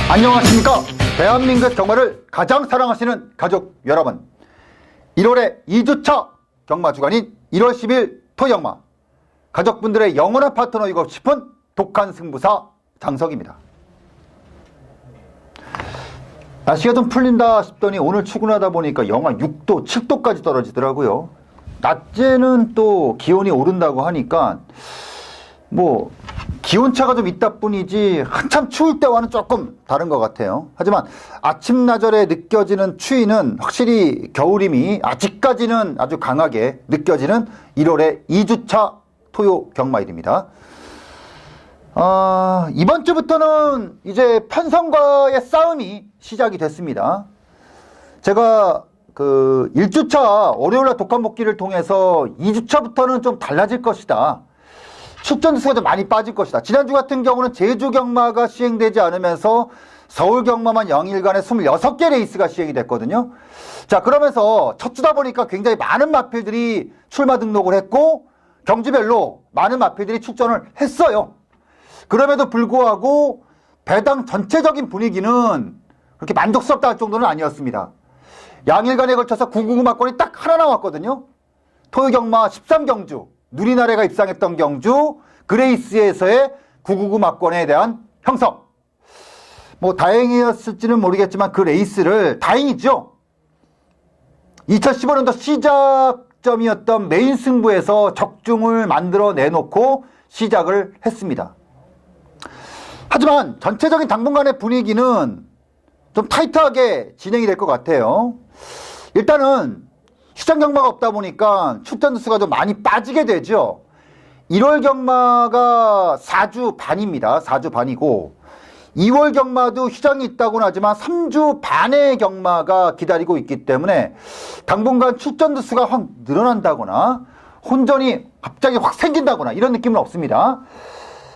안녕하십니까. 대한민국 경마를 가장 사랑하시는 가족 여러분, 1월의 2주차 경마 주간인 1월 10일 토경마, 가족분들의 영원한 파트너이고 싶은 독한 승부사 장석입니다. 날씨가 좀 풀린다 싶더니 오늘 출근하다 보니까 영하 6도, 7도까지 떨어지더라고요. 낮에는 또 기온이 오른다고 하니까 뭐 기온차가 좀 있다 뿐이지 한참 추울 때와는 조금 다른 것 같아요. 하지만 아침나절에 느껴지는 추위는 확실히 겨울임이 아직까지는 아주 강하게 느껴지는 1월의 2주차 토요 경마일입니다. 이번 주부터는 이제 편성과의 싸움이 시작이 됐습니다. 제가 1주차 월요일날 독한복귀를 통해서 2주차부터는 좀 달라질 것이다, 출전 수가 좀 많이 빠질 것이다. 지난주 같은 경우는 제주 경마가 시행되지 않으면서 서울 경마만 0일간에 26개 레이스가 시행이 됐거든요. 자, 그러면서 첫 주다 보니까 굉장히 많은 마필들이 출마 등록을 했고 경주별로 많은 마필들이 출전을 했어요. 그럼에도 불구하고 배당 전체적인 분위기는 그렇게 만족스럽다 할 정도는 아니었습니다. 양일간에 걸쳐서 999막권이 딱 하나 나왔거든요. 토요경마 13경주, 누리나래가 입상했던 경주 그레이스에서의 999막권에 대한 형성. 뭐 다행이었을지는 모르겠지만 그 레이스를, 다행이죠, 2015년도 시작점이었던 메인 승부에서 적중을 만들어 내놓고 시작을 했습니다. 하지만 전체적인 당분간의 분위기는 좀 타이트하게 진행이 될 것 같아요. 일단은 휴장 경마가 없다 보니까 출전 수가 좀 많이 빠지게 되죠. 1월 경마가 4주 반입니다. 4주 반이고 2월 경마도 휴장이 있다고는 하지만 3주 반의 경마가 기다리고 있기 때문에 당분간 출전 수가 확 늘어난다거나 혼전이 갑자기 확 생긴다거나 이런 느낌은 없습니다.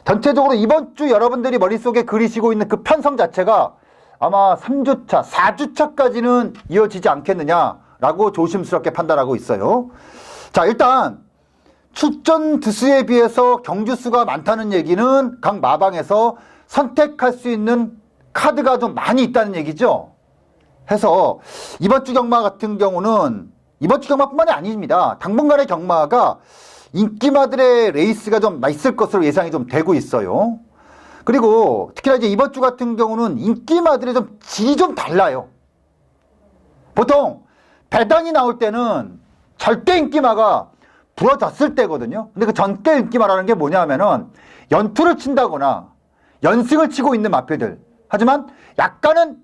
전체적으로 이번 주 여러분들이 머릿속에 그리시고 있는 그 편성 자체가 아마 3주차, 4주차까지는 이어지지 않겠느냐라고 조심스럽게 판단하고 있어요. 자, 일단 출전 두수에 비해서 경주 수가 많다는 얘기는 각 마방에서 선택할 수 있는 카드가 좀 많이 있다는 얘기죠. 해서 이번 주 경마 같은 경우는, 이번 주 경마뿐만이 아닙니다. 당분간의 경마가 인기마들의 레이스가 좀 있을 것으로 예상이 좀 되고 있어요. 그리고 특히나 이제 이번 주 같은 경우는 인기마들의 좀 질이 좀 달라요. 보통 배당이 나올 때는 절대 인기마가 부러졌을 때거든요. 근데 그 전대 인기마라는 게 뭐냐면은 연투를 친다거나 연승을 치고 있는 마필들, 하지만 약간은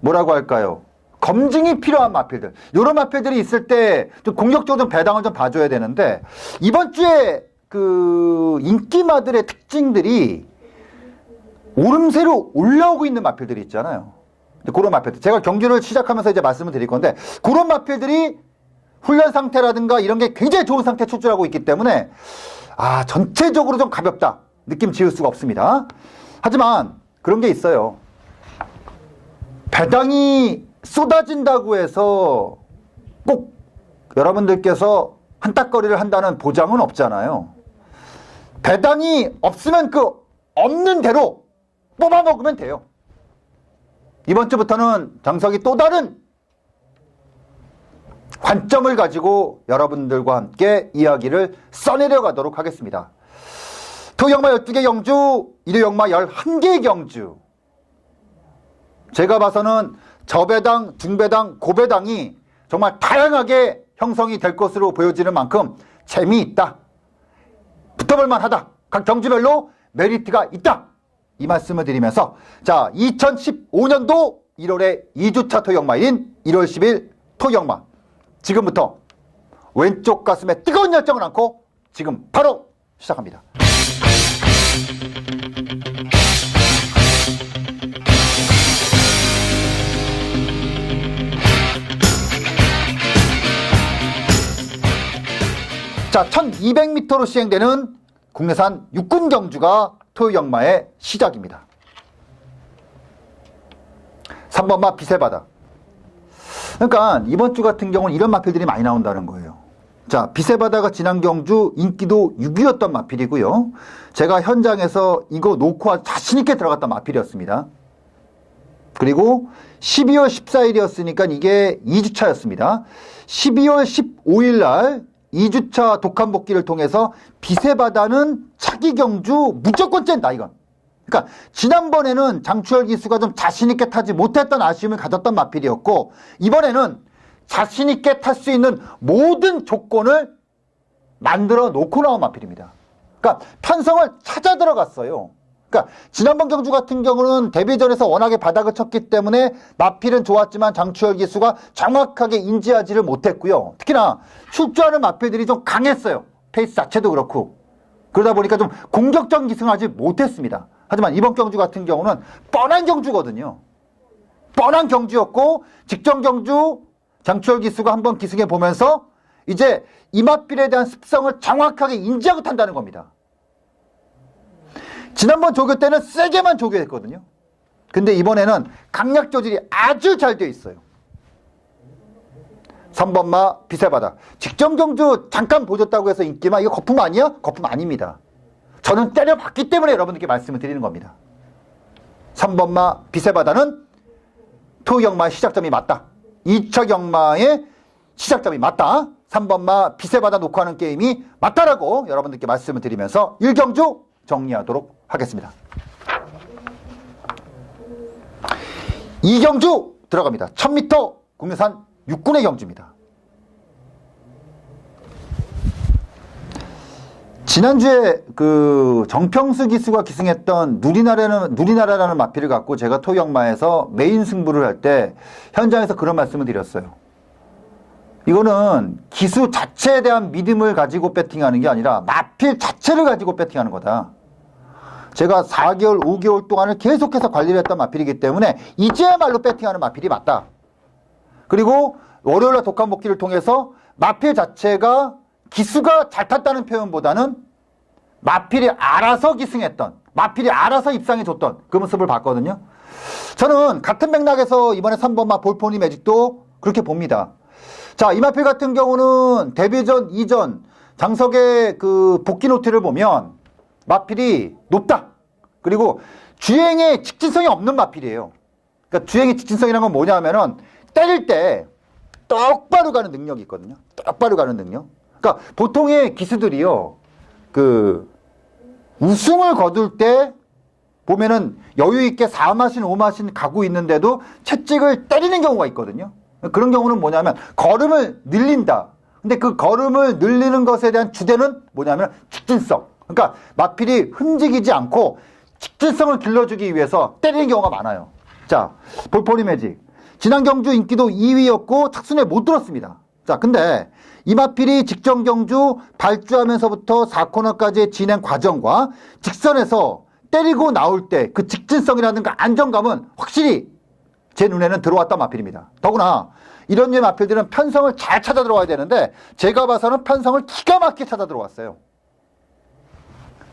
뭐라고 할까요, 검증이 필요한 마필들, 이런 마필들이 있을 때 좀 공격적으로 좀 배당을 좀 봐줘야 되는데, 이번 주에 그 인기마들의 특징들이 오름세로 올라오고 있는 마필들이 있잖아요. 그런 마필들, 제가 경주를 시작하면서 이제 말씀을 드릴 건데, 그런 마필들이 훈련 상태라든가 이런 게 굉장히 좋은 상태에 출전하고 있기 때문에 전체적으로 좀 가볍다 느낌 지을 수가 없습니다. 하지만 그런 게 있어요. 배당이 쏟아진다고 해서 꼭 여러분들께서 한따거리를 한다는 보장은 없잖아요. 배당이 없으면 그 없는 대로 뽑아 먹으면 돼요. 이번 주부터는 장석이 또 다른 관점을 가지고 여러분들과 함께 이야기를 써내려 가도록 하겠습니다. 토경마 12개 경주, 일요경마 11개 경주. 제가 봐서는 저배당, 중배당, 고배당이 정말 다양하게 형성이 될 것으로 보여지는 만큼 재미있다, 붙어볼만 하다, 각 경주별로 메리트가 있다, 이 말씀을 드리면서, 자, 2015년도 1월의 2주차 토경마인 1월 10일 토경마, 지금부터 왼쪽 가슴에 뜨거운 열정을 안고 지금 바로 시작합니다. 자, 1200m로 시행되는 국내산 육군 경주가 토요경마의 시작입니다. 3번마 빛의 바다, 그러니까 이번 주 같은 경우는 이런 마필들이 많이 나온다는 거예요. 자, 빛의 바다가 지난 경주 인기도 6위였던 마필이고요. 제가 현장에서 이거 놓고 자신있게 들어갔던 마필이었습니다. 그리고 12월 14일이었으니까 이게 2주차였습니다. 12월 15일 날 2주차 독한 복귀를 통해서 빛의 바다는 차기 경주 무조건 쨘다, 이건. 그러니까 지난번에는 장추열 기수가 좀 자신있게 타지 못했던 아쉬움을 가졌던 마필이었고, 이번에는 자신있게 탈 수 있는 모든 조건을 만들어 놓고 나온 마필입니다. 그러니까 편성을 찾아 들어갔어요. 그러니까 지난번 경주 같은 경우는 데뷔전에서 워낙에 바닥을 쳤기 때문에 마필은 좋았지만 장추열 기수가 정확하게 인지하지를 못했고요. 특히나 출조하는 마필들이 좀 강했어요. 페이스 자체도 그렇고. 그러다 보니까 좀 공격적인 기승을 하지 못했습니다. 하지만 이번 경주 같은 경우는 뻔한 경주거든요. 뻔한 경주였고, 직전 경주 장추열 기수가 한번 기승해 보면서 이제 이 마필에 대한 습성을 정확하게 인지하고 탄다는 겁니다. 지난번 조교 때는 세게만 조교했거든요. 근데 이번에는 강약 조절이 아주 잘 되어 있어요. 3번마 빛의 바다. 직전 경주 잠깐 보셨다고 해서 인기만, 이거 거품 아니야? 거품 아닙니다. 저는 때려봤기 때문에 여러분들께 말씀을 드리는 겁니다. 3번마 빛의 바다는 토경마의 시작점이 맞다. 2차 경마의 시작점이 맞다. 3번마 빛의 바다 놓고 하는 게임이 맞다라고 여러분들께 말씀을 드리면서 1경주 정리하도록 하겠습니다. 2경주 들어갑니다. 1000m 국내산 육군의 경주입니다. 지난주에 그 정평수 기수가 기승했던 누리나라라는 마필을 갖고 제가 토경마에서 메인 승부를 할 때 현장에서 그런 말씀을 드렸어요. 이거는 기수 자체에 대한 믿음을 가지고 배팅하는 게 아니라 마필 자체를 가지고 배팅하는 거다. 제가 4개월, 5개월 동안을 계속해서 관리를 했던 마필이기 때문에 이제야말로 배팅하는 마필이 맞다. 그리고 월요일날 독한 복귀를 통해서 마필 자체가 기수가 잘 탔다는 표현보다는 마필이 알아서 기승했던, 마필이 알아서 입상해 줬던 그 모습을 봤거든요. 저는 같은 맥락에서 이번에 3번마 볼포니 매직도 그렇게 봅니다. 자, 이 마필 같은 경우는 데뷔전 이전 장석의 그 복귀 노트를 보면 마필이 높다. 그리고 주행에 직진성이 없는 마필이에요. 그러니까 주행의 직진성이라는 건 뭐냐 하면은 때릴 때 똑바로 가는 능력이 있거든요. 똑바로 가는 능력. 그러니까 보통의 기수들이요, 그 우승을 거둘 때 보면은 여유 있게 4마신 5마신 가고 있는데도 채찍을 때리는 경우가 있거든요. 그런 경우는 뭐냐면 걸음을 늘린다. 근데 그 걸음을 늘리는 것에 대한 주대는 뭐냐면 직진성. 그러니까 마필이 흠지기지 않고 직진성을 길러주기 위해서 때리는 경우가 많아요. 자, 볼포니 매직. 지난 경주 인기도 2위였고 착순에 못 들었습니다. 자, 근데 이 마필이 직전 경주 발주하면서부터 4코너까지의 진행 과정과 직선에서 때리고 나올 때 그 직진성이라든가 안정감은 확실히 제 눈에는 들어왔던 마필입니다. 더구나 이런 류의 마필들은 편성을 잘 찾아 들어와야 되는데 제가 봐서는 편성을 기가 막히게 찾아 들어왔어요.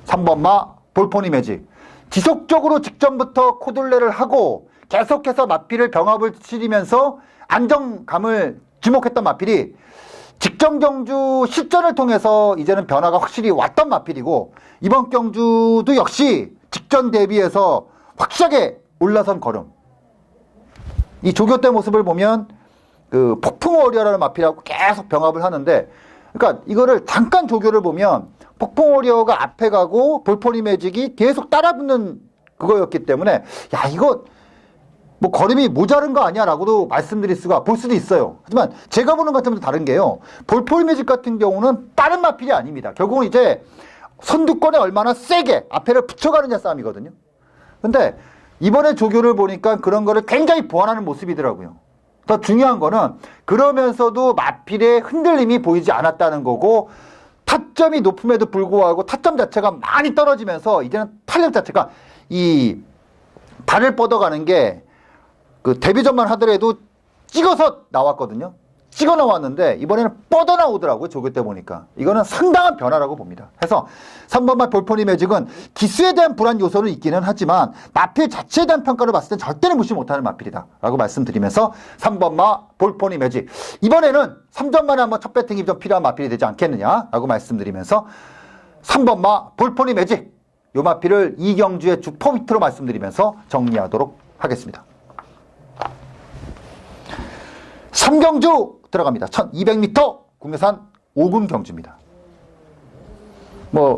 3번마 볼포니 매직. 지속적으로 직전부터 코둘레를 하고 계속해서 마필을 병합을 치리면서 안정감을 지목했던 마필이 직전 경주 실전을 통해서 이제는 변화가 확실히 왔던 마필이고, 이번 경주도 역시 직전 대비해서 확실하게 올라선 걸음. 이 조교 때 모습을 보면 그 폭풍 워리어라는 마필하고 계속 병합을 하는데, 그러니까 이거를 잠깐 조교를 보면 폭풍 워리어가 앞에 가고 볼포니 매직이 계속 따라붙는 그거였기 때문에 야, 이거 뭐 걸음이 모자른 거 아니야 라고도 말씀드릴 수가 볼 수도 있어요. 하지만 제가 보는 것과는 다른 게요, 볼포니 매직 같은 경우는 빠른 마필이 아닙니다. 결국은 이제 선두권에 얼마나 세게 앞에를 붙여가느냐 싸움이거든요. 근데 이번에 조교를 보니까 그런 거를 굉장히 보완하는 모습이더라고요. 더 중요한 거는 그러면서도 마필의 흔들림이 보이지 않았다는 거고, 타점이 높음에도 불구하고 타점 자체가 많이 떨어지면서 이제는 탄력 자체가 이 발을 뻗어가는 게 그 데뷔전만 하더라도 찍어서 나왔거든요. 찍어 나왔는데 이번에는 뻗어 나오더라고요. 조교 때 보니까. 이거는 상당한 변화라고 봅니다. 그래서 3번마 볼포니 매직은 기수에 대한 불안 요소는 있기는 하지만 마필 자체에 대한 평가를 봤을 땐 절대로 무시 못하는 마필이다 라고 말씀드리면서 3번마 볼포니 매직, 이번에는 3점 만에 한번 첫 배팅이 좀 필요한 마필이 되지 않겠느냐 라고 말씀드리면서 3번마 볼포니 매직, 요 마필을 이경주의 주 포인트로 말씀드리면서 정리하도록 하겠습니다. 3경주 들어갑니다. 1200m 국내산 5군 경주입니다.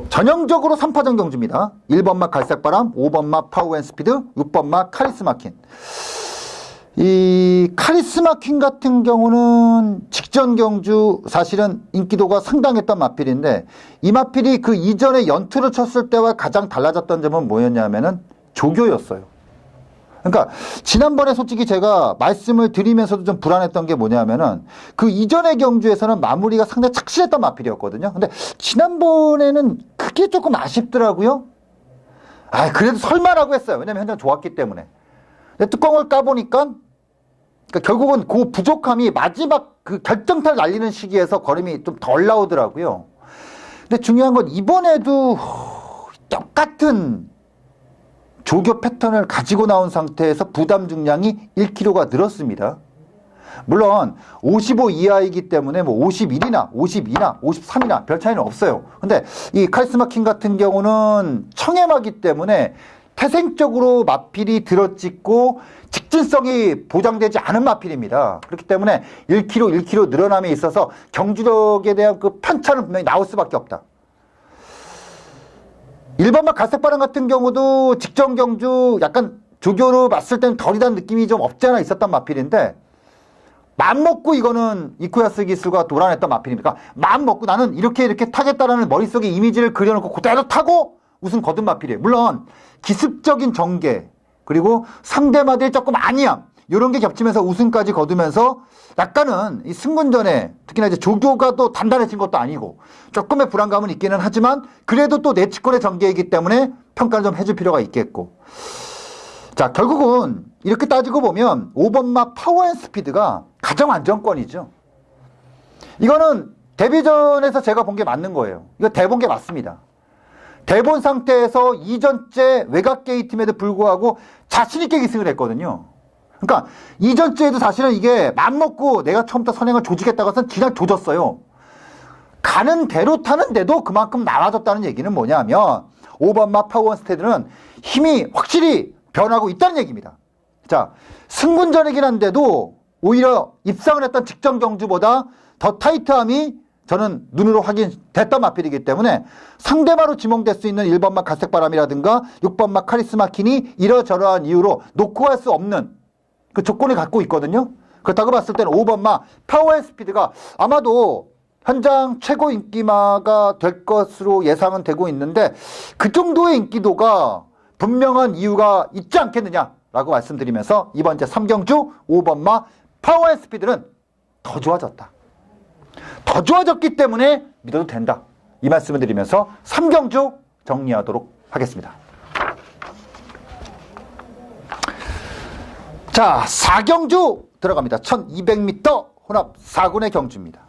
전형적으로 3파전 경주입니다. 1번마 갈색바람, 5번마 파워앤스피드, 6번마 카리스마퀸. 이 카리스마퀸 같은 경우는 직전 경주 사실은 인기도가 상당했던 마필인데, 이 마필이 그 이전에 연투를 쳤을 때와 가장 달라졌던 점은 뭐였냐면은 조교였어요. 그러니까 지난번에 솔직히 제가 말씀을 드리면서도 좀 불안했던 게 뭐냐면은 그 이전의 경주에서는 마무리가 상당히 착실했던 마필이었거든요. 근데 지난번에는 그게 조금 아쉽더라고요. 그래도 설마라고 했어요. 왜냐면 현장 좋았기 때문에. 근데 뚜껑을 까보니까 그러니까 결국은 그 부족함이 마지막 그 결정타를 날리는 시기에서 걸음이 좀 덜 나오더라고요. 근데 중요한 건 이번에도 똑같은 조교 패턴을 가지고 나온 상태에서 부담 중량이 1kg가 늘었습니다. 물론 55 이하이기 때문에 51이나 52나 53이나 별 차이는 없어요. 근데 이 카리스마킹 같은 경우는 청해마기 때문에 태생적으로 마필이 들어찍고 직진성이 보장되지 않은 마필입니다. 그렇기 때문에 1kg 늘어남에 있어서 경주력에 대한 그 편차는 분명히 나올 수밖에 없다. 1번마 갈색바람 같은 경우도 직전 경주 약간 조교로 봤을 때는 덜이단 느낌이 좀 없지 않아 있었던 마필인데, 맘먹고 이거는 이쿠야스 기수가 도란했던 마필입니까? 맘먹고 나는 이렇게 타겠다라는 머릿속에 이미지를 그려놓고 그대로 타고 우승 거둔 마필이에요. 물론 기습적인 전개 그리고 상대마들 조금 아니함 이런 게 겹치면서 우승까지 거두면서 약간은 이 승군전에 특히나 이제 조교가 또 단단해진 것도 아니고 조금의 불안감은 있기는 하지만 그래도 또 내치권의 전개이기 때문에 평가를 좀 해줄 필요가 있겠고. 자, 결국은 이렇게 따지고 보면 5번마 파워앤스피드가 가장 안정권이죠. 이거는 데뷔전에서 제가 본 게 맞는 거예요. 이거 대본 게 맞습니다. 대본 상태에서 2전째 외곽 게이트임에도 불구하고 자신있게 기승을 했거든요. 그러니까 이전주에도 사실은 이게 맘먹고 내가 처음부터 선행을 조지겠다고 해서 그냥 조졌어요. 가는 대로 타는데도 그만큼 나아졌다는 얘기는 뭐냐면 5번마 파워앤스피드는 힘이 확실히 변하고 있다는 얘기입니다. 자, 승군전이긴 한데도 오히려 입상을 했던 직전 경주보다 더 타이트함이 저는 눈으로 확인됐던 마필이기 때문에 상대마로 지목될 수 있는 1번마 갈색바람이라든가 6번마 카리스마킨이 이러저러한 이유로 놓고 할 수 없는 그 조건을 갖고 있거든요. 그렇다고 봤을 때는 5번마 파워앤스피드가 아마도 현장 최고 인기마가 될 것으로 예상은 되고 있는데, 그 정도의 인기도가 분명한 이유가 있지 않겠느냐라고 말씀드리면서 이번 제 3경주 5번마 파워앤스피드는 더 좋아졌다. 더 좋아졌기 때문에 믿어도 된다. 이 말씀을 드리면서 3경주 정리하도록 하겠습니다. 자, 4경주 들어갑니다. 1200m 혼합 4군의 경주입니다.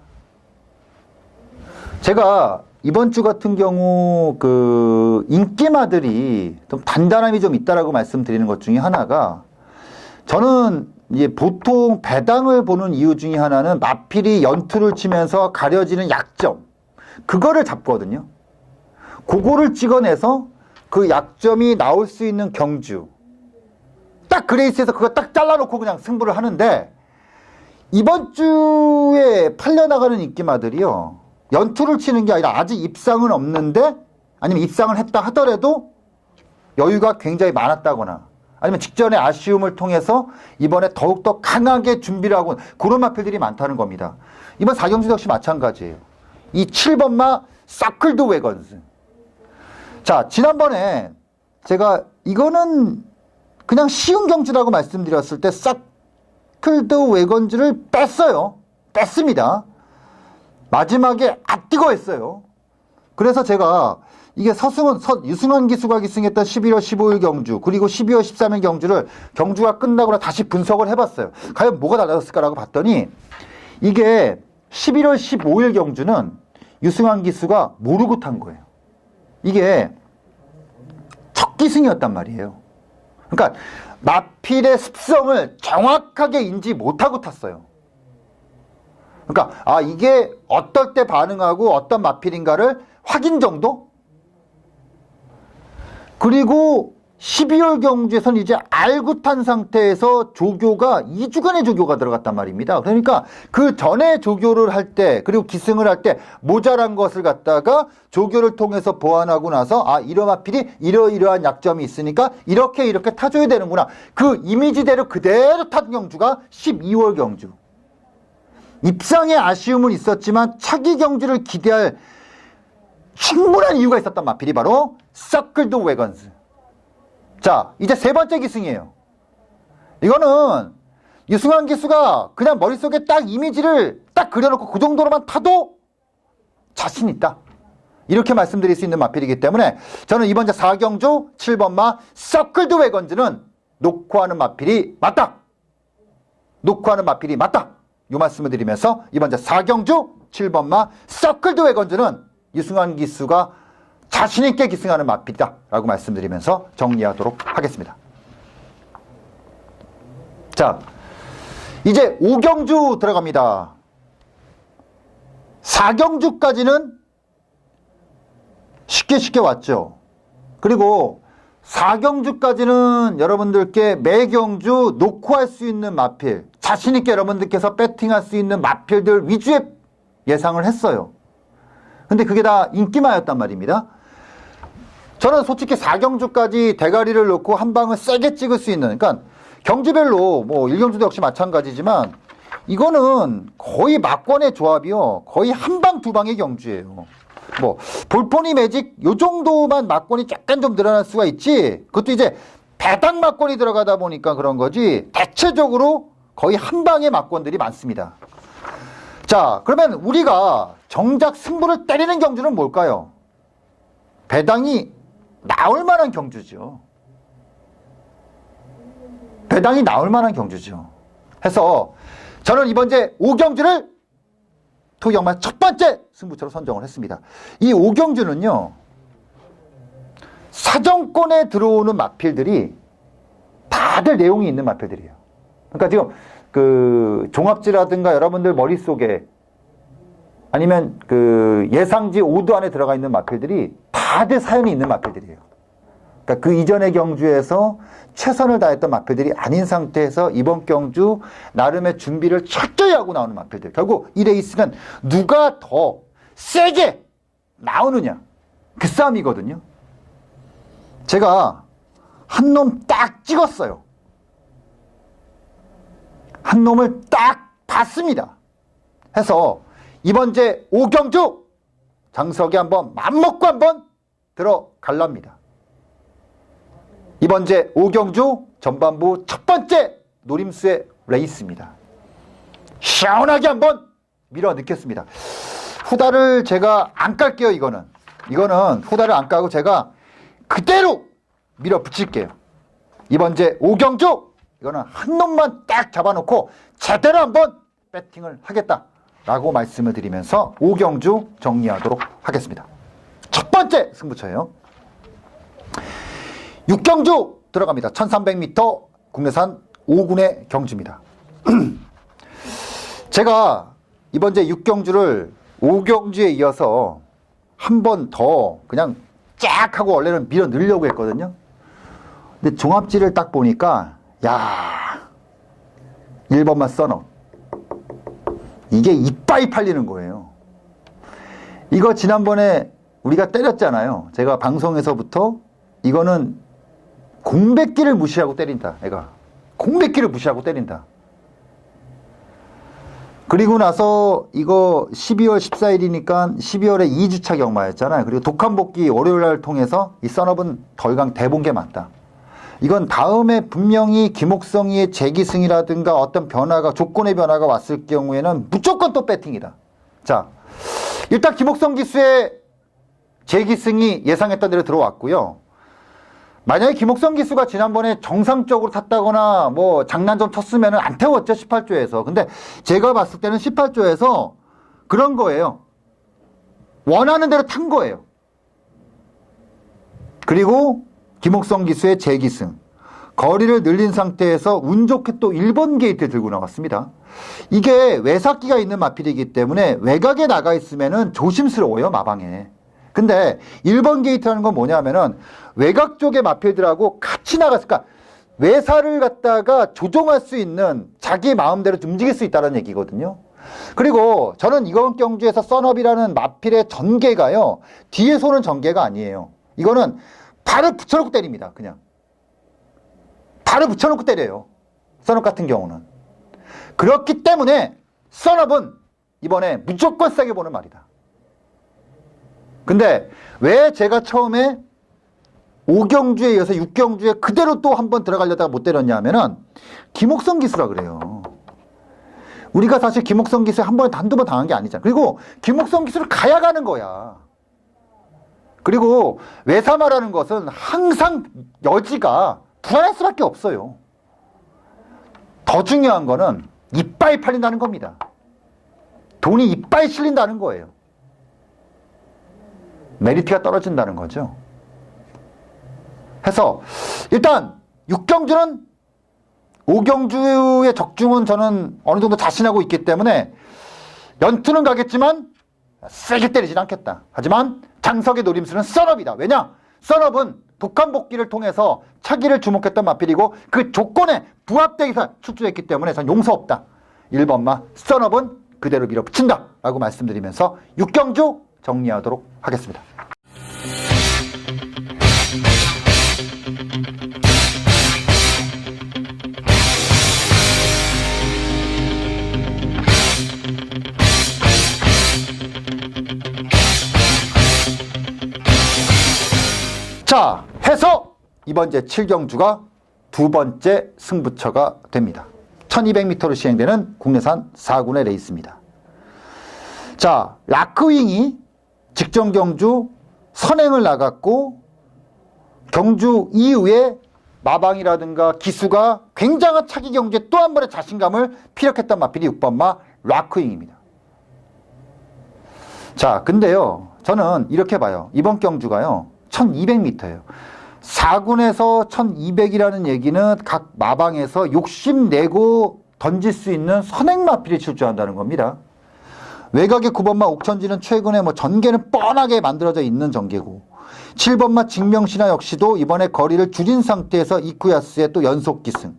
제가 이번 주 같은 경우 그 인기마들이 좀 단단함이 좀 있다라고 말씀드리는 것 중에 하나가, 저는 이제 보통 배당을 보는 이유 중에 하나는 마필이 연투를 치면서 가려지는 약점, 그거를 잡거든요. 그거를 찍어내서 그 약점이 나올 수 있는 경주, 딱 그 레이스에서 그거 딱 잘라놓고 그냥 승부를 하는데, 이번 주에 팔려나가는 인기마들이요, 연투를 치는 게 아니라 아직 입상은 없는데, 아니면 입상을 했다 하더라도 여유가 굉장히 많았다거나, 아니면 직전에 아쉬움을 통해서 이번에 더욱더 강하게 준비를 하고 그런 마필들이 많다는 겁니다. 이번 4경주 역시 마찬가지예요. 이 7번마 서클드 웨건즈. 자, 지난번에 제가 이거는 그냥 쉬운 경주라고 말씀드렸을 때 서클드 웨건즈를 뺐어요. 뺐습니다. 마지막에 뜨거 했어요. 그래서 제가 이게 유승환 기수가 기승했던 11월 15일 경주, 그리고 12월 13일 경주를 경주가 끝나고 다시 분석을 해봤어요. 과연 뭐가 달라졌을까라고 봤더니 이게 11월 15일 경주는 유승환 기수가 모르고 탄 거예요. 이게 첫 기승이었단 말이에요. 그러니까 마필의 습성을 정확하게 인지 못하고 탔어요. 그러니까 이게 어떨 때 반응하고 어떤 마필인가를 확인 정도? 그리고 12월 경주에서는 이제 알고 탄 상태에서 조교가 2주간의 조교가 들어갔단 말입니다. 그러니까 그 전에 조교를 할 때 그리고 기승을 할 때 모자란 것을 갖다가 조교를 통해서 보완하고 나서 이런 마필이 이러이러한 약점이 있으니까 이렇게 타줘야 되는구나. 그 이미지대로 그대로 탄 경주가 12월 경주. 입상에 아쉬움은 있었지만 차기 경주를 기대할 충분한 이유가 있었던 마필이 바로 서클드 웨건스. 자, 이제 세 번째 기승이에요. 이거는 유승환 기수가 그냥 머릿속에 딱 이미지를 딱 그려놓고 그 정도로만 타도 자신 있다. 이렇게 말씀드릴 수 있는 마필이기 때문에 저는 이번 주 4경주 7번마 서클드 웨건즈는 놓고 하는 마필이 맞다. 놓고 하는 마필이 맞다. 이 말씀을 드리면서 이번 주 4경주 7번마 서클드 웨건즈는 유승환 기수가 자신있게 기승하는 마필이다 라고 말씀드리면서 정리하도록 하겠습니다. 자, 이제 5경주 들어갑니다. 4경주까지는 쉽게 왔죠. 그리고 4경주까지는 여러분들께 매경주 놓고 할 수 있는 마필, 자신있게 여러분들께서 배팅할 수 있는 마필들 위주의 예상을 했어요. 근데 그게 다 인기마였단 말입니다. 저는 솔직히 4경주까지 대가리를 놓고 한 방을 세게 찍을 수 있는, 그러니까 경주별로 뭐 1경주도 역시 마찬가지지만 이거는 거의 막권의 조합이요. 거의 한 방, 두 방의 경주예요. 뭐 볼포니 매직 요 정도만 막권이 약간 좀 늘어날 수가 있지. 그것도 이제 배당 막권이 들어가다 보니까 그런 거지. 대체적으로 거의 한 방의 막권들이 많습니다. 자, 그러면 우리가 정작 승부를 때리는 경주는 뭘까요? 배당이 나올 만한 경주죠. 배당이 나올 만한 경주죠. 해서 저는 이번 주 5경주를 토경마 첫 번째 승부처로 선정을 했습니다. 이 5경주는요, 사정권에 들어오는 마필들이 다들 내용이 있는 마필들이에요. 그러니까 지금 그 종합지라든가 여러분들 머릿속에 아니면 그 예상지 5도 안에 들어가 있는 마필들이 다들 사연이 있는 마필들이에요. 그러니까 그 이전의 경주에서 최선을 다했던 마필들이 아닌 상태에서 이번 경주 나름의 준비를 철저히 하고 나오는 마필들. 결국 이 레이스는 누가 더 세게 나오느냐, 그 싸움이거든요. 제가 한 놈 딱 찍었어요. 한 놈을 딱 봤습니다. 해서 이번 주 5경주 장석이 한번 맘먹고 한번 들어갈랍니다. 이번 주 5경주 전반부 첫 번째 노림수의 레이스입니다. 시원하게 한번 밀어 넣겠습니다. 후다를 제가 안 깔게요. 이거는 후다를 안 까고 제가 그대로 밀어 붙일게요. 이번 주 5경주 이거는 한 놈만 딱 잡아놓고 제대로 한번 배팅을 하겠다라고 말씀을 드리면서 5경주 정리하도록 하겠습니다. 첫 번째 승부처예요. 6경주 들어갑니다. 1300m 국내산 5군의 경주입니다. 제가 이번 주 6경주를 5경주에 이어서 한 번 더 그냥 쫙 하고 원래는 밀어 넣으려고 했거든요. 근데 종합지를 딱 보니까 야, 1번만 써넣어. 이게 이빠이 팔리는 거예요. 이거 지난번에 우리가 때렸잖아요. 제가 방송에서부터 이거는 공백기를 무시하고 때린다. 애가 공백기를 무시하고 때린다. 그리고 나서 이거 12월 14일이니까 12월에 2주차 경마였잖아요. 그리고 독한복귀 월요일날 통해서 이 썬업은 덜강 대본 게 맞다. 이건 다음에 분명히 김옥성이의 재기승이라든가 어떤 변화가, 조건의 변화가 왔을 경우에는 무조건 또 배팅이다. 자, 일단 김옥성 기수의 재기승이 예상했던 대로 들어왔고요. 만약에 김옥성 기수가 지난번에 정상적으로 탔다거나 뭐 장난 좀 쳤으면 안 태웠죠, 18조에서. 근데 제가 봤을 때는 18조에서 그런 거예요. 원하는 대로 탄 거예요. 그리고 김옥성 기수의 재기승. 거리를 늘린 상태에서 운 좋게 또 1번 게이트 들고 나갔습니다. 이게 외삭기가 있는 마필이기 때문에 외곽에 나가 있으면은 조심스러워요, 마방에. 근데 1번 게이트라는 건 뭐냐면은 외곽 쪽의 마필들하고 같이 나갔을까? 외사를 갖다가 조종할 수 있는 자기 마음대로 움직일 수 있다는 얘기거든요. 그리고 저는 이번 경주에서 썬업이라는 마필의 전개가요, 뒤에서 오는 전개가 아니에요. 이거는 발을 붙여놓고 때립니다. 그냥 발을 붙여놓고 때려요, 썬업 같은 경우는. 그렇기 때문에 썬업은 이번에 무조건 세게 보는 말이다. 근데 왜 제가 처음에 5경주에 이어서 6경주에 그대로 또 한번 들어가려다가 못 때렸냐 하면은 김옥성 기수라 그래요. 우리가 사실 김옥성 기수에 한 번에 한두 번 당한 게 아니잖아. 그리고 김옥성 기수를 가야 가는 거야. 그리고 외사마라는 것은 항상 여지가 불안할 수밖에 없어요. 더 중요한 거는 이빨 팔린다는 겁니다. 돈이 이빨 실린다는 거예요. 메리트가 떨어진다는 거죠. 해서 일단 6경주는 5경주의 적중은 저는 어느 정도 자신하고 있기 때문에 연투는 가겠지만 세게 때리진 않겠다. 하지만 장석의 노림수는 썬업이다. 왜냐? 썬업은 독한복귀를 통해서 차기를 주목했던 마필이고 그 조건에 부합되게 출주했기 때문에 전 용서 없다. 1번마 썬업은 그대로 밀어붙인다 라고 말씀드리면서 6경주 정리하도록 하겠습니다. 자, 해서 이번 제 7경주가 두 번째 승부처가 됩니다. 1200m로 시행되는 국내산 4군의 레이스입니다. 자, 라크윙이 직전 경주 선행을 나갔고 경주 이후에 마방이라든가 기수가 굉장한 차기 경주에 또 한 번의 자신감을 피력했던 마필이 6번마 라크윙입니다. 자, 근데요, 저는 이렇게 봐요. 이번 경주가요 1200m예요. 4군에서 1200이라는 얘기는 각 마방에서 욕심내고 던질 수 있는 선행 마필이 출주한다는 겁니다. 외곽의 9번마 옥천지는 최근에 전개는 뻔하게 만들어져 있는 전개고 7번마 직명신화 역시도 이번에 거리를 줄인 상태에서 이쿠야스의 또 연속 기승.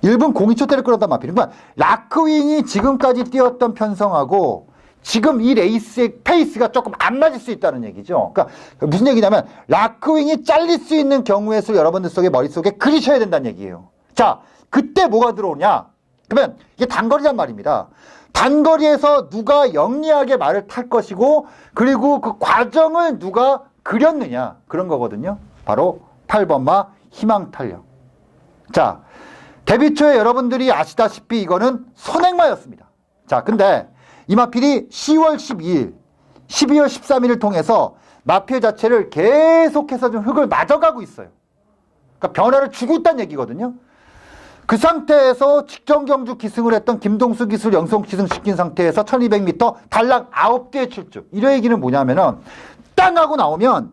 1분 02초대를 끌어다 마필. 그러니까 라크윙이 지금까지 뛰었던 편성하고 지금 이 레이스의 페이스가 조금 안 맞을 수 있다는 얘기죠. 그러니까 무슨 얘기냐면 라크윙이 잘릴 수 있는 경우의 수를 여러분들 속에 머릿속에 그리셔야 된다는 얘기예요. 자, 그때 뭐가 들어오냐? 그러면 이게 단거리란 말입니다. 단거리에서 누가 영리하게 말을 탈 것이고 그리고 그 과정을 누가 그렸느냐 그런 거거든요. 바로 8번마 희망탄력. 자, 데뷔 초에 여러분들이 아시다시피 이거는 선행마였습니다. 자, 근데 이 마필이 10월 12일, 12월 13일을 통해서 마필 자체를 계속해서 좀 흙을 맞아가고 있어요. 그러니까 변화를 주고 있다는 얘기거든요. 그 상태에서 직전 경주 기승을 했던 김동수 기술 연속 기승시킨 상태에서 1200m 달랑 9개의 출주. 이 얘기는 뭐냐면은 땅 하고 나오면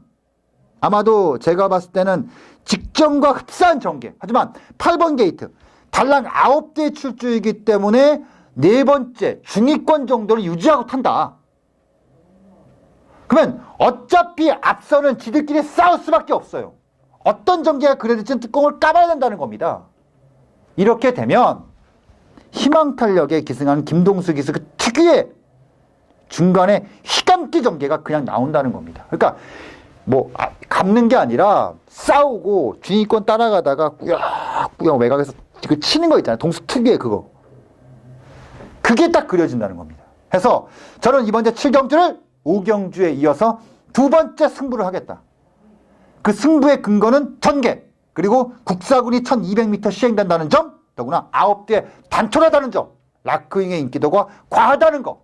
아마도 제가 봤을 때는 직전과 흡사한 전개. 하지만 8번 게이트 달랑 9개의 출주이기 때문에 네 번째 중위권 정도를 유지하고 탄다. 그러면 어차피 앞서는 지들끼리 싸울 수밖에 없어요. 어떤 전개가 그래도 뚜껑을 까봐야 된다는 겁니다. 이렇게 되면 희망탄력에 기승하는 김동수 기수 그 특유의 중간에 휘감기 전개가 그냥 나온다는 겁니다. 그러니까 감는 게 아니라 싸우고 중위권 따라가다가 꾸역꾸역 외곽에서 그 치는 거 있잖아요. 동수 특유의 그거. 그게 딱 그려진다는 겁니다. 해서 저는 이번 제 7경주를 5경주에 이어서 두 번째 승부를 하겠다. 그 승부의 근거는 전개, 그리고 국사군이 1200m 시행된다는 점, 더구나 9대에 단촐하다는 점, 라크윙의 인기도가 과하다는 거.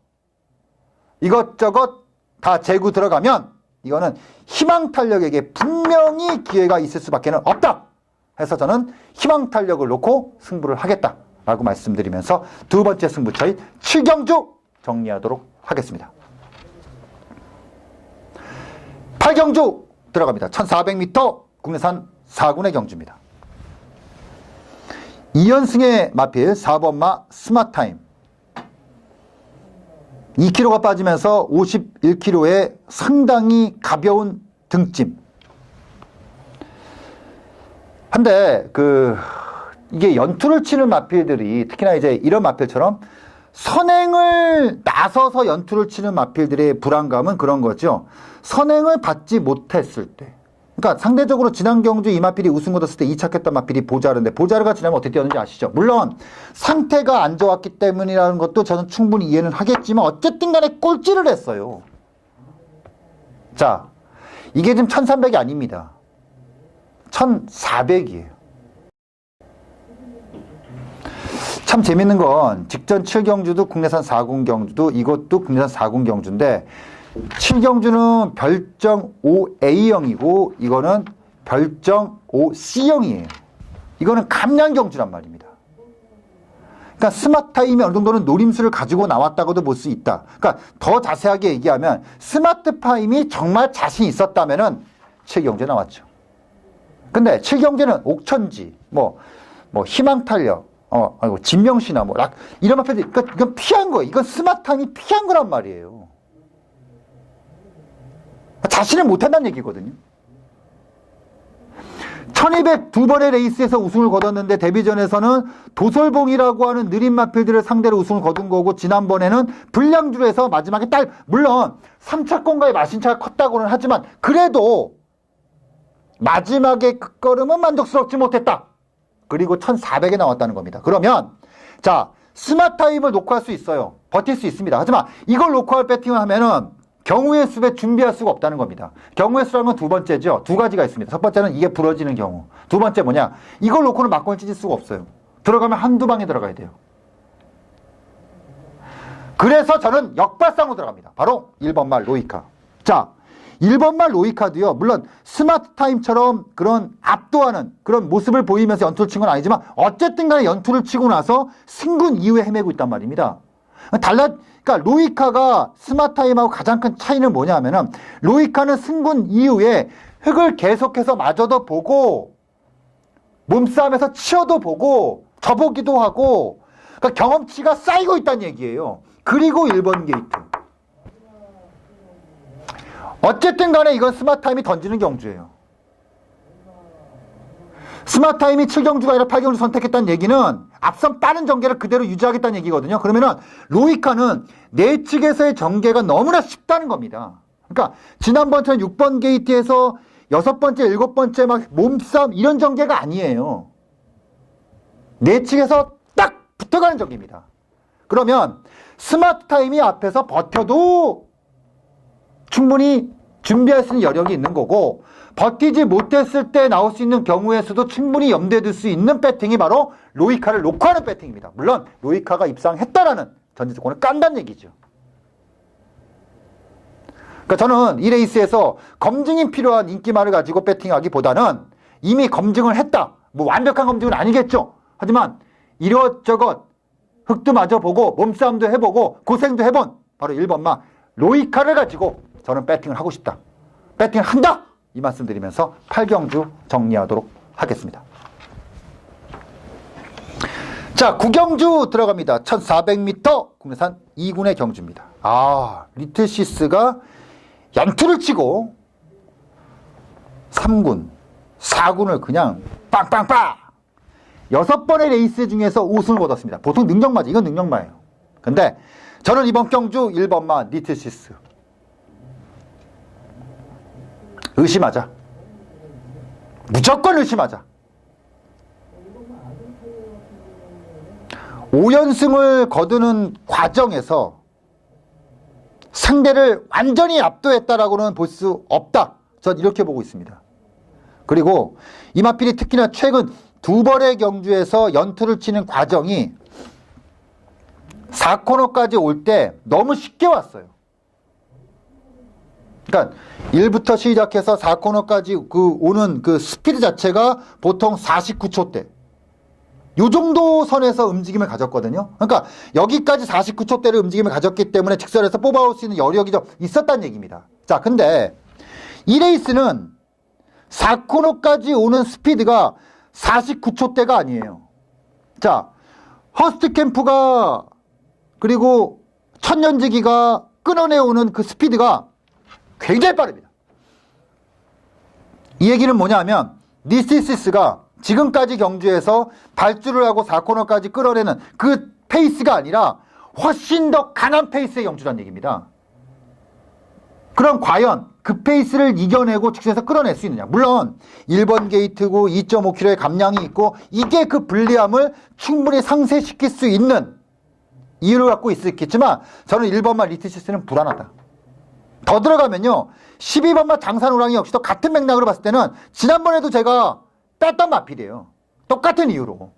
이것저것 다 재고 들어가면 이거는 희망탄력에게 분명히 기회가 있을 수밖에 없다 해서 저는 희망탄력을 놓고 승부를 하겠다라고 말씀드리면서 두 번째 승부처인 7경주 정리하도록 하겠습니다. 8경주 들어갑니다. 1400m 국내산 4군의 경주입니다. 2연승의 마필 4번마 스마타임 2kg가 빠지면서 51kg의 상당히 가벼운 등짐. 한데 이게 연투를 치는 마필들이 특히나 이제 이런 마필처럼 선행을 나서서 연투를 치는 마필들의 불안감은 그런 거죠. 선행을 받지 못했을 때. 그러니까 상대적으로 지난 경주 이 마필이 우승 얻었을 때 2착했던 마필이 보자르인데 보자르가 지나면 어떻게 뛰었는지 아시죠? 물론 상태가 안 좋았기 때문이라는 것도 저는 충분히 이해는 하겠지만 어쨌든 간에 꼴찌를 했어요. 자, 이게 지금 1300이 아닙니다. 1400이에요. 참 재밌는 건 직전 7경주도 국내산 4군 경주도 이것도 국내산 4군 경주인데 7경주는 별정 5A형이고 이거는 별정 5C형이에요. 이거는 감량 경주란 말입니다. 그러니까 스마트타임이 어느 정도는 노림수를 가지고 나왔다고도 볼 수 있다. 그러니까 더 자세하게 얘기하면 스마트타임이 정말 자신 있었다면은 7경주에 나왔죠. 근데 7경주는 옥천지, 희망탄력, 진명신화, 이런 앞에서 이건 피한 거예요. 이건 스마트타임이 피한 거란 말이에요. 자신을 못한다는 얘기거든요. 1200 두 번의 레이스에서 우승을 거뒀는데 데뷔전에서는 도솔봉이라고 하는 느린 마필들을 상대로 우승을 거둔 거고 지난번에는 불량주에서 마지막에 물론 3차권과의 마신차가 컸다고는 하지만 그래도 마지막에 그 걸음은 만족스럽지 못했다. 그리고 1400에 나왔다는 겁니다. 그러면 자 스마트타임을 놓고 할 수 있어요. 버틸 수 있습니다. 하지만 이걸 놓고 할 배팅을 하면은 경우의 수에 준비할 수가 없다는 겁니다. 경우의 수라는 건 두 번째죠. 두 가지가 있습니다. 첫 번째는 이게 부러지는 경우. 두 번째 뭐냐? 이걸 놓고는 막건을 찢을 수가 없어요. 들어가면 한두 방에 들어가야 돼요. 그래서 저는 역발상으로 들어갑니다. 바로 1번말 로이카. 자, 1번말 로이카도요. 물론 스마트타임처럼 그런 압도하는 그런 모습을 보이면서 연투를 친 건 아니지만 어쨌든 간에 연투를 치고 나서 승군 이후에 헤매고 있단 말입니다. 그러니까 로이카가 스마트타임하고 가장 큰 차이는 뭐냐 하면은 로이카는 승군 이후에 흙을 계속해서 마저도 보고 몸싸움에서 치어도 보고 져보기도 하고 그러니까 경험치가 쌓이고 있다는 얘기예요. 그리고 1번 게이트. 어쨌든 간에 이건 스마트타임이 던지는 경주예요. 스마트타임이 7경주가 아니라 8경주 선택했다는 얘기는 앞선 빠른 전개를 그대로 유지하겠다는 얘기거든요. 그러면은 로이카는 내측에서의 전개가 너무나 쉽다는 겁니다. 그러니까 지난번처럼 6번 게이트에서 6번째, 7번째 막 몸싸움 이런 전개가 아니에요. 내측에서 딱 붙어가는 전개입니다. 그러면 스마트타임이 앞에서 버텨도 충분히 준비할 수 있는 여력이 있는 거고 버티지 못했을 때 나올 수 있는 경우의 수도 충분히 염두에 둘 수 있는 배팅이 바로 로이카를 놓고 하는 배팅입니다. 물론 로이카가 입상했다라는 전제 조건을 깐다는 얘기죠. 그러니까 저는 이 레이스에서 검증이 필요한 인기말을 가지고 배팅하기보다는 이미 검증을 했다. 완벽한 검증은 아니겠죠. 하지만 이것저것 흙도 맞아보고 몸싸움도 해보고 고생도 해본 바로 1번마 로이카를 가지고 저는 배팅을 하고 싶다. 배팅을 한다! 이 말씀 드리면서 8경주 정리하도록 하겠습니다. 자, 9경주 들어갑니다. 1400m 국내산 2군의 경주입니다. 리틀시스가 연투를 치고 3군, 4군을 그냥 빵빵빵 6번의 레이스 중에서 우승을 거뒀습니다. 보통 능력마죠. 이건 능력마예요. 근데 저는 이번 경주 1번마 리틀시스 의심하자. 무조건 의심하자. 5연승을 거두는 과정에서 상대를 완전히 압도했다라고는 볼 수 없다. 전 이렇게 보고 있습니다. 그리고 이마필이 특히나 최근 2번의 경주에서 연투를 치는 과정이 4코너까지 올 때 너무 쉽게 왔어요. 그러니까 1부터 시작해서 4코너까지 오는 그 스피드 자체가 보통 49초대. 요 정도 선에서 움직임을 가졌거든요. 그러니까 여기까지 49초대를 움직임을 가졌기 때문에 직선에서 뽑아올 수 있는 여력이 좀 있었다는 얘기입니다. 자, 근데 이 레이스는 4코너까지 오는 스피드가 49초대가 아니에요. 자, 허스트 캠프가 그리고 천년지기가 끊어내오는 그 스피드가 굉장히 빠릅니다. 이 얘기는 뭐냐면 니시시스가 지금까지 경주에서 발주를 하고 4코너까지 끌어내는 그 페이스가 아니라 훨씬 더 강한 페이스의 경주란 얘기입니다. 그럼 과연 그 페이스를 이겨내고 직선에서 끌어낼 수 있느냐? 물론 1번 게이트고 2.5km의 감량이 있고 이게 그 불리함을 충분히 상쇄시킬 수 있는 이유를 갖고 있겠지만 저는 1번마 리트시스는 불안하다. 더 들어가면요. 12번마 장산호랑이 역시도 같은 맥락으로 봤을 때는 지난번에도 제가 뺐던 마필이에요. 똑같은 이유로.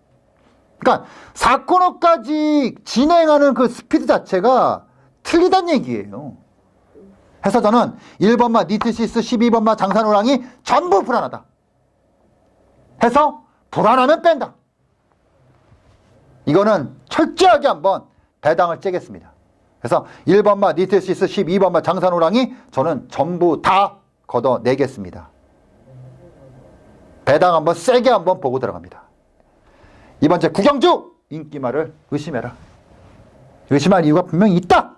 그러니까 4코너까지 진행하는 그 스피드 자체가 틀리다는 얘기예요. 해서 저는 1번마 니트시스, 12번마 장산호랑이 전부 불안하다. 해서 불안하면 뺀다. 이거는 철저하게 한번 배당을 째겠습니다. 그래서 1번마 니트시스, 12번마 장산호랑이 저는 전부 다 걷어내겠습니다. 배당 한번 세게 한번 보고 들어갑니다. 이번 주 구경주 인기말을 의심해라. 의심할 이유가 분명히 있다.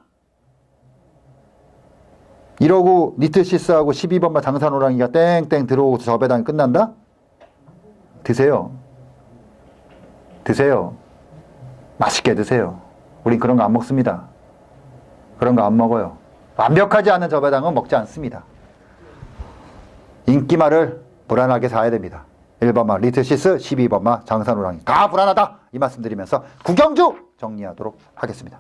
이러고 니트시스하고 12번마 장산호랑이가 땡땡 들어오고 저 배당이 끝난다? 드세요. 드세요. 맛있게 드세요. 우린 그런 거 안 먹습니다. 그런 거 안 먹어요. 완벽하지 않은 저 배당은 먹지 않습니다. 인기말을 불안하게 사야 됩니다. 1번마 리트시스, 12번마 장산호랑이 다 불안하다. 이 말씀 드리면서 구경주 정리하도록 하겠습니다.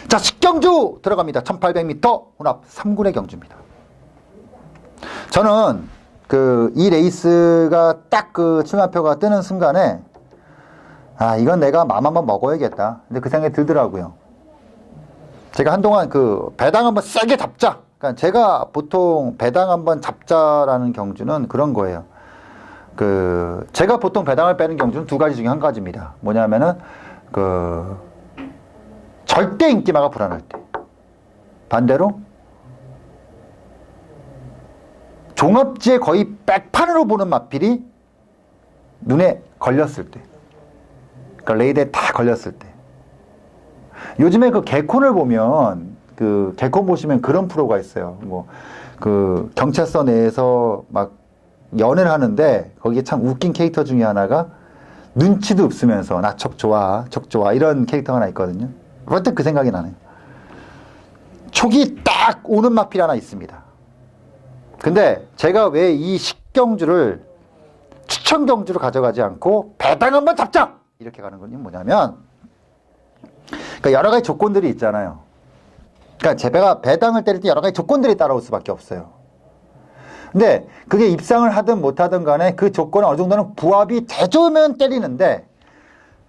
자, 식경주 들어갑니다. 1800m 혼합 3군의 경주입니다. 저는 이 레이스가 딱 그 출마표가 뜨는 순간에 이건 내가 마음 한번 먹어야겠다. 근데 그 생각이 들더라고요. 제가 한동안 배당 한번 세게 잡자. 그러니까 제가 보통 배당 한번 잡자라는 경주는 그런 거예요. 제가 보통 배당을 빼는 경주는 두 가지 중에 한 가지입니다. 뭐냐면은 절대 인기마가 불안할 때. 반대로 종합지에 거의 백판으로 보는 마필이 눈에 걸렸을 때. 그러니까 레이드에 다 걸렸을 때. 요즘에 개콘을 보면 개콘 보시면 그런 프로가 있어요. 경찰서 내에서 막 연애를 하는데 거기에 참 웃긴 캐릭터 중에 하나가 눈치도 없으면서 나 척 좋아 이런 캐릭터가 하나 있거든요. 그때 그 생각이 나네요. 촉이 딱 오는 마필 하나 있습니다. 근데 제가 왜 이 식경주를 추천 경주로 가져가지 않고 배당 한번 잡자 이렇게 가는 건 뭐냐면 여러 가지 조건들이 있잖아요. 그러니까 제가 배당을 때릴 때 여러 가지 조건들이 따라올 수밖에 없어요. 근데 그게 입상을 하든 못하든 간에 그 조건은 어느 정도는 부합이 돼주면 때리는데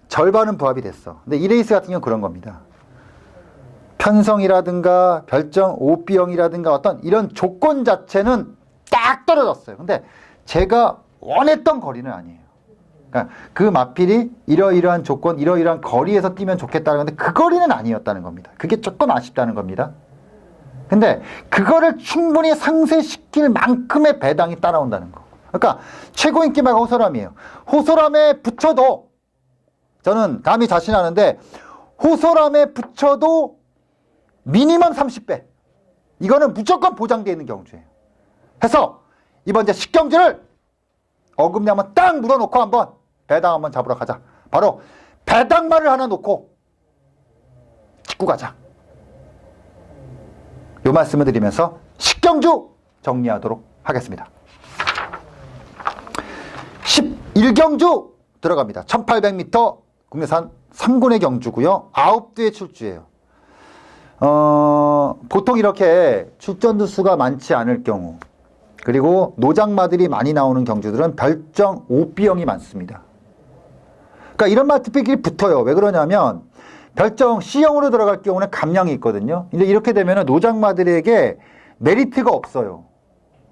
절반은 부합이 됐어. 근데 이 레이스 같은 경우는 그런 겁니다. 편성이라든가 별정 OB형이라든가 어떤 이런 조건 자체는 딱 떨어졌어요. 근데 제가 원했던 거리는 아니에요. 그러니까 그 마필이 이러이러한 조건, 이러이러한 거리에서 뛰면 좋겠다는 건데 그 거리는 아니었다는 겁니다. 그게 조금 아쉽다는 겁니다. 근데 그거를 충분히 상쇄시킬 만큼의 배당이 따라온다는 거. 그러니까 최고 인기마가 호소람이에요. 호소람에 붙여도 저는 감히 자신하는데 호소람에 붙여도 미니멈 30배. 이거는 무조건 보장되어 있는 경주예요. 해서 이번 이제 식경주를 어금니 한번 딱 물어놓고 한번 배당 한번 잡으러 가자. 바로 배당말을 하나 놓고 찍고 가자. 요 말씀을 드리면서 식경주 정리하도록 하겠습니다. 11경주 들어갑니다. 1800m 국내산 3군의 경주고요. 9대의 출주예요. 보통 이렇게 출전주 수가 많지 않을 경우 그리고 노장마들이 많이 나오는 경주들은 별정 OB형이 많습니다. 그러니까 이런 마트픽이 붙어요. 왜 그러냐면 별정 C형으로 들어갈 경우는 감량이 있거든요. 근데 이렇게 되면 노장마들에게 메리트가 없어요.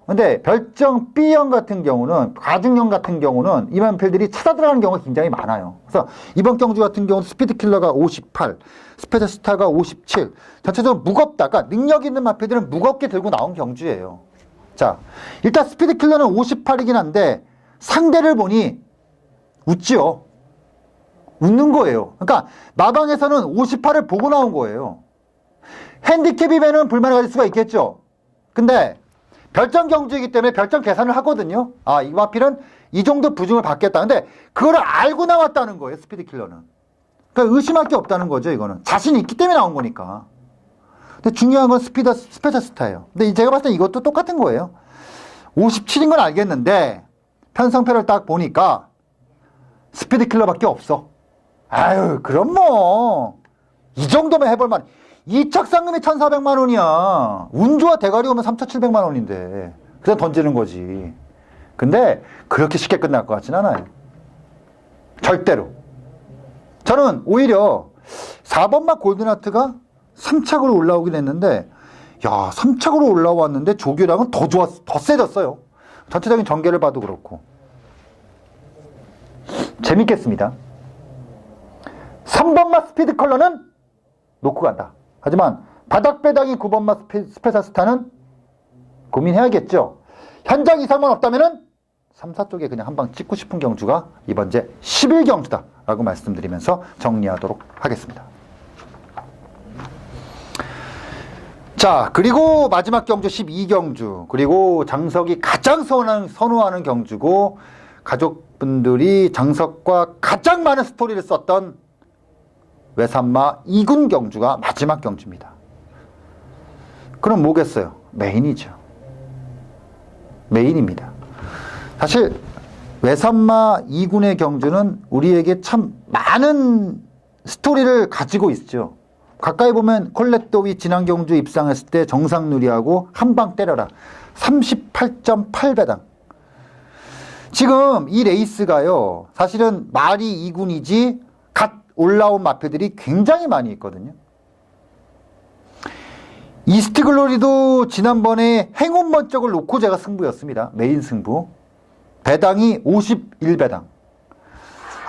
근데 별정 B형 같은 경우는, 과중형 같은 경우는 이 마필들이 찾아 들어가는 경우가 굉장히 많아요. 그래서 이번 경주 같은 경우는 스피드킬러가 58, 스페셜스타가 57, 전체적으로 무겁다. 그러니까 능력 있는 마필들은 무겁게 들고 나온 경주예요. 자, 일단 스피드킬러는 58이긴 한데 상대를 보니 웃지요. 웃는 거예요. 그러니까 마방에서는 58을 보고 나온 거예요. 핸디캡이면은 불만을 가질 수가 있겠죠. 근데 별점 경주이기 때문에 별점 계산을 하거든요. 아, 이 마필은 이 정도 부중을 받겠다. 근데 그거를 알고 나왔다는 거예요, 스피드킬러는. 그러니까 의심할 게 없다는 거죠, 이거는. 자신이 있기 때문에 나온 거니까. 근데 중요한 건 스페셜스타예요. 근데 제가 봤을 때 이것도 똑같은 거예요. 57인 건 알겠는데 편성표를 딱 보니까 스피드킬러밖에 없어. 아유, 그럼 뭐 이 정도면 해볼 만. 이착 상금이 1,400만 원이야. 운 좋아 대가리 오면 3,700만 원인데 그냥 던지는 거지. 근데 그렇게 쉽게 끝날 것 같진 않아요. 절대로. 저는 오히려 4번마 골든하트가 3착으로 올라오긴 했는데, 야, 3착으로 올라왔는데 조교랑은 더 세졌어요. 전체적인 전개를 봐도 그렇고. 재밌겠습니다. 3번마 스피드 컬러는 놓고 간다. 하지만 바닥배당이 9번마 스페셜스타는 고민해야겠죠. 현장 이상만 없다면은 3, 4쪽에 그냥 한 방 찍고 싶은 경주가 이번 제 11경주다 라고 말씀드리면서 정리하도록 하겠습니다. 자, 그리고 마지막 경주 12경주, 그리고 장석이 가장 선호하는 경주고 가족분들이 장석과 가장 많은 스토리를 썼던 외산마 2군 경주가 마지막 경주입니다. 그럼 뭐겠어요? 메인이죠. 메인입니다. 사실 외산마 2군의 경주는 우리에게 참 많은 스토리를 가지고 있죠. 가까이 보면 콜렛도위 지난 경주 입상했을 때 정상누리하고 한방 때려라 38.8배당. 지금 이 레이스가요, 사실은 말이 2군이지 갓 올라온 마표들이 굉장히 많이 있거든요. 이스트글로리도 지난번에 행운번 쪽을 놓고 제가 승부였습니다. 메인 승부. 배당이 51배당.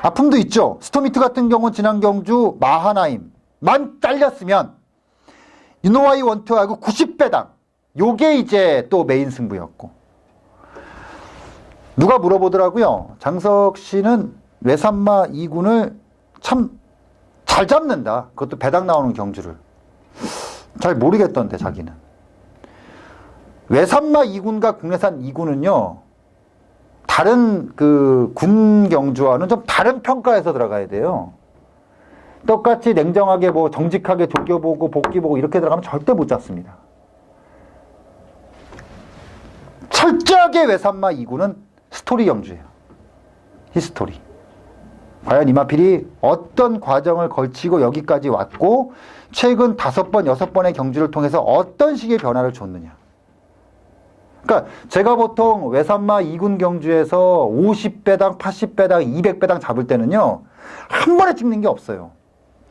아픔도 있죠. 스토미트 같은 경우는 지난 경주 마하나임만 잘렸으면 유노와이 원투하고 90배당. 요게 이제 또 메인 승부였고. 누가 물어보더라고요. 장석 씨는 외산마 2군을 참 잘 잡는다. 그것도 배당 나오는 경주를. 잘 모르겠던데 자기는. 외산마 2군과 국내산 2군은요, 다른 그 군 경주와는 좀 다른 평가에서 들어가야 돼요. 똑같이 냉정하게 뭐 정직하게 조교보고 복귀보고 이렇게 들어가면 절대 못 잡습니다. 철저하게 외산마 2군은 스토리 경주예요. 히스토리. 과연 이마필이 어떤 과정을 걸치고 여기까지 왔고 최근 5번, 6번의 경주를 통해서 어떤 식의 변화를 줬느냐. 그러니까 제가 보통 외산마 2군 경주에서 50배당, 80배당, 200배당 잡을 때는요, 한 번에 찍는 게 없어요.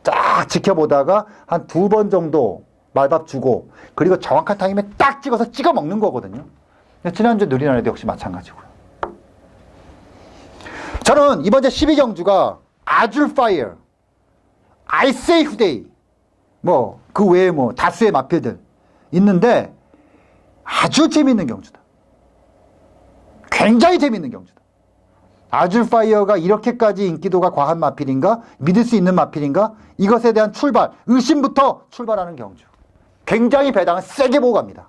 쫙 지켜보다가 한 2번 정도 말밥 주고 그리고 정확한 타임에 딱 찍어서 찍어 먹는 거거든요. 지난주 느리나라도 역시 마찬가지고요. 저는 이번 제 12경주가 아줄 파이어, 아이세이 후데이, 뭐 그 외에 뭐 다수의 마필들 있는데 아주 재밌는 경주다. 굉장히 재밌는 경주다. 아줄 파이어가 이렇게까지 인기도가 과한 마필인가? 믿을 수 있는 마필인가? 이것에 대한 출발, 의심부터 출발하는 경주. 굉장히 배당을 세게 보고 갑니다.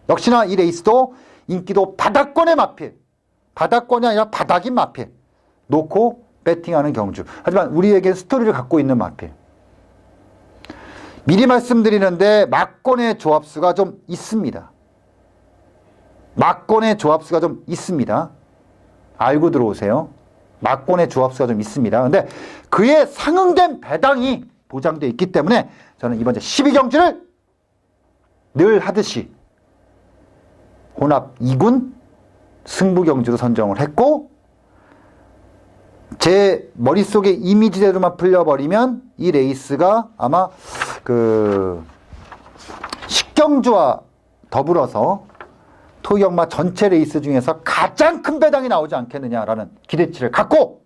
역시나 이 레이스도 인기도 바닥권의 마필, 바닥권이 아니라 바닥인 마필 놓고 배팅하는 경주. 하지만 우리에게 스토리를 갖고 있는 마필. 미리 말씀드리는데 막권의 조합수가 좀 있습니다. 막권의 조합수가 좀 있습니다. 알고 들어오세요. 막권의 조합수가 좀 있습니다. 근데 그에 상응된 배당이 보장되어 있기 때문에 저는 이번 주 12경주를 늘 하듯이 혼합 2군 승부경주로 선정을 했고, 제 머릿속에 이미지대로만 풀려버리면 이 레이스가 아마 그 식경주와 더불어서 토요경마 전체 레이스 중에서 가장 큰 배당이 나오지 않겠느냐라는 기대치를 갖고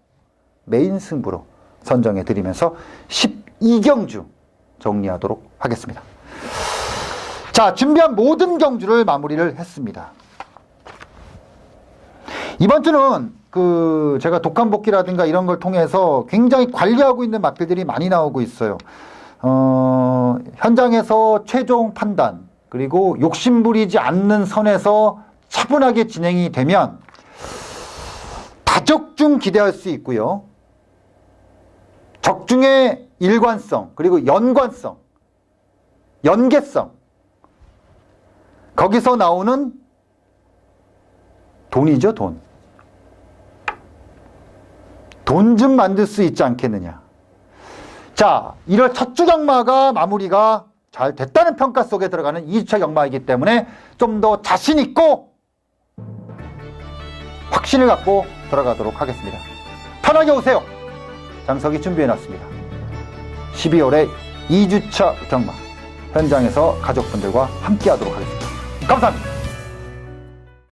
메인 승부로 선정해 드리면서 12경주 정리하도록 하겠습니다. 자, 준비한 모든 경주를 마무리를 했습니다. 이번 주는 제가 독감복귀라든가 이런 걸 통해서 굉장히 관리하고 있는 마필들이 많이 나오고 있어요. 현장에서 최종 판단, 그리고 욕심부리지 않는 선에서 차분하게 진행이 되면 다적중 기대할 수 있고요. 적중의 일관성, 그리고 연관성, 연계성, 거기서 나오는 돈이죠, 돈. 돈 좀 만들 수 있지 않겠느냐. 자, 1월 첫 주 경마가 마무리가 잘 됐다는 평가 속에 들어가는 2주차 경마이기 때문에 좀 더 자신 있고 확신을 갖고 들어가도록 하겠습니다. 편하게 오세요. 장석이 준비해놨습니다. 12월의 2주차 경마 현장에서 가족분들과 함께 하도록 하겠습니다. 감사합니다.